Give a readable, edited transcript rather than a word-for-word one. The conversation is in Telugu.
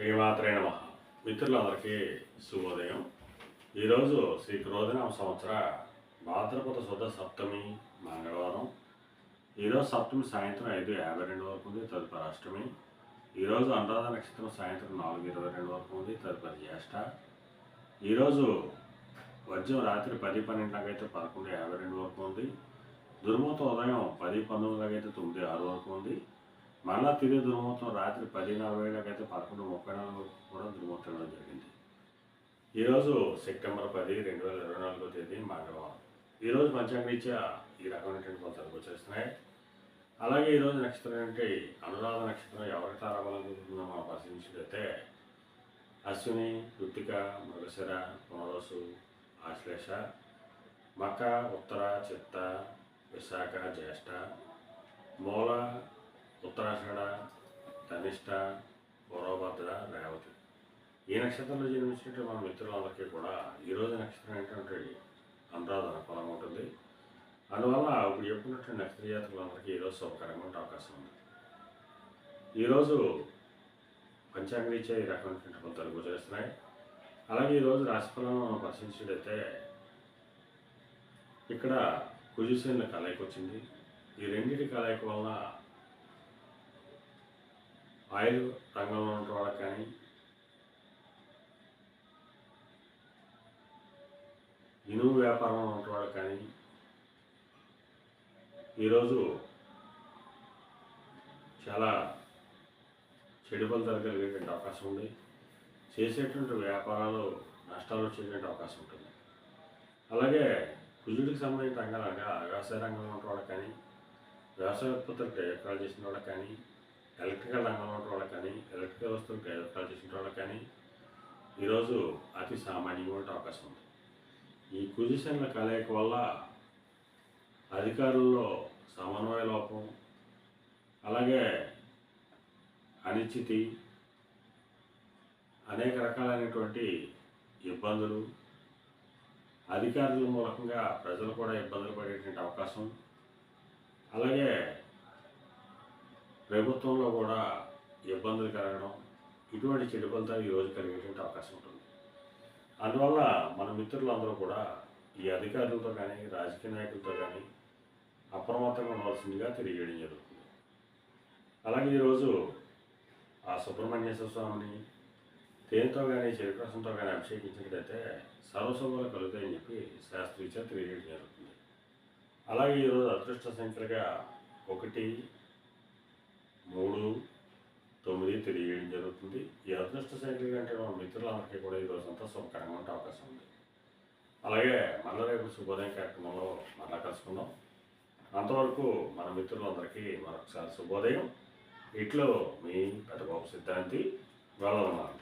శ్రీమాత్రే నమః. మిత్రులందరికీ శుభోదయం. ఈరోజు శ్రీ క్రోధనామ సంవత్సర భాద్రపద శుద్ధ సప్తమి మంగళవారం. ఈరోజు సప్తమి సాయంత్రం 5:52 వరకు ఉంది, తదుపరి అష్టమి. ఈరోజు అనురాధ నక్షత్రం సాయంత్రం 4:22 వరకు ఉంది, తదుపరి జ్యేష్ఠ. ఈరోజు వజ్రం రాత్రి 10:12 అయితే 11:52 వరకు ఉంది. దుర్ముహూర్తం ఉదయం 10:19 అయితే 9:06 వరకు ఉంది. మళ్ళా తిరిగి దుర్ముహూర్తం రాత్రి 10:40 అయితే 11:34 వరకు కూడా దుర్ముహూర్తం ఇవ్వడం జరిగింది. ఈరోజు సెప్టెంబర్ 10, 2024 తేదీ మంగళవారం. ఈరోజు పంచాంగరీత్యా ఈ రకమైనటువంటి ఫలితాలు గోచరిస్తున్నాయి. అలాగే ఈరోజు నక్షత్రం అంటే అనురాధ నక్షత్రం ఎవరికి తారాబలం కుదురుతుందో మనం పరిశీలించినట్లయితే అశ్విని, కృత్తిక, మృగశిర, పునరోసు, ఆశ్లేష, మక, ఉత్తర, చిత్త, విశాఖ, జ్యేష్ఠ, మూల, ఉత్తరాషాఢ, ధనిష్ట, పూర్వభద్ర, రేవతి. ఈ నక్షత్రంలో జన్మించినట్టు మన మిత్రులందరికీ కూడా ఈరోజు నక్షత్రం ఏంటంటే అనురాధ అనుకూలంగా ఉంటుంది. అందువల్ల ఇప్పుడు చెప్పుకున్నటువంటి నక్షత్ర జాతకులందరికీ ఈరోజు శుభకరంగా ఉండే అవకాశం ఉంది. ఈరోజు పంచాంగరీత్యా ఈ రకమైనటువంటి ఫలితాలు గోచరిస్తున్నాయి. అలాగే ఈరోజు రాశిఫలం పరిశీలించినట్లయితే ఇక్కడ కుజుశనుల కలయిక వచ్చింది. ఈ రెండింటి కలయిక వలన ఆయిల్ రంగంలో ఉన్న వాళ్ళకి కానీ, ఇనుము వ్యాపారంలో ఉన్న వాళ్ళకి కానీ ఈరోజు చాలా చెడు ఫలితాలు కలిగేటువంటి అవకాశం ఉంది. చేసేటువంటి వ్యాపారాలు నష్టాలు వచ్చేటువంటి అవకాశం ఉంటుంది. అలాగే కుజుడికి సంబంధించిన రంగాలుగా వ్యవసాయ రంగంలో ఉన్న వాళ్ళకి కానీ, వ్యవసాయ ఉత్పత్తులు ప్రయోగాలు చేసిన వాళ్ళకి కానీ, ఎలక్ట్రికల్ రంగంలో ఉన్న వాళ్ళకి కానీ, ఎలక్ట్రికల్ వస్తువులు ప్రయోగాలు చేసిన వాళ్ళకి కానీ ఈరోజు అతి సామాన్యంగా ఉండే అవకాశం ఉంది. ఈ కుజుశనుల కలయిక వల్ల అధికారుల్లో సమన్వయ లోపం, అలాగే అనిశ్చితి, అనేక రకాలైనటువంటి ఇబ్బందులు, అధికారుల మూలకంగా ప్రజలు కూడా ఇబ్బందులు పడేటువంటి అవకాశం, అలాగే ప్రభుత్వంలో కూడా ఇబ్బందులు కలగడం, ఇటువంటి చెడు ఫలితాలు ఈరోజు కలిగేటువంటి అవకాశం ఉంటుంది. అందువల్ల మన మిత్రులందరూ కూడా ఈ అధికారులతో కానీ, రాజకీయ నాయకులతో కానీ అప్రమత్తంగా ఉండవలసిందిగా తెలియజేయడం జరుగుతుంది. అలాగే ఈరోజు ఆ సుబ్రహ్మణ్యేశ్వర స్వామిని తేనెతో కానీ, చెరుకు కానీ అభిషేకించినట్లయితే సర్వశుభాలు కలుగుతాయని చెప్పి శాస్త్రీయ తెలియజేయడం జరుగుతుంది. అలాగే ఈరోజు అదృష్ట సంఖ్యలుగా 1, 3, 9 తెలియజేయడం జరుగుతుంది. ఈ అదృష్ట సంఖ్యలు అంటే మన మిత్రులందరికీ కూడా ఈరోజు అంతా శుభకరంగా ఉండే అవకాశం ఉంది. అలాగే మళ్ళీ రేపు శుభోదయం కార్యక్రమంలో మళ్ళా కలుసుకుందాం. అంతవరకు మన మిత్రులందరికీ మరొకసారి శుభోదయం. ఇట్లో మీ పెద్దబాబు సిద్ధాంతి వెళ్ళనున్నాను.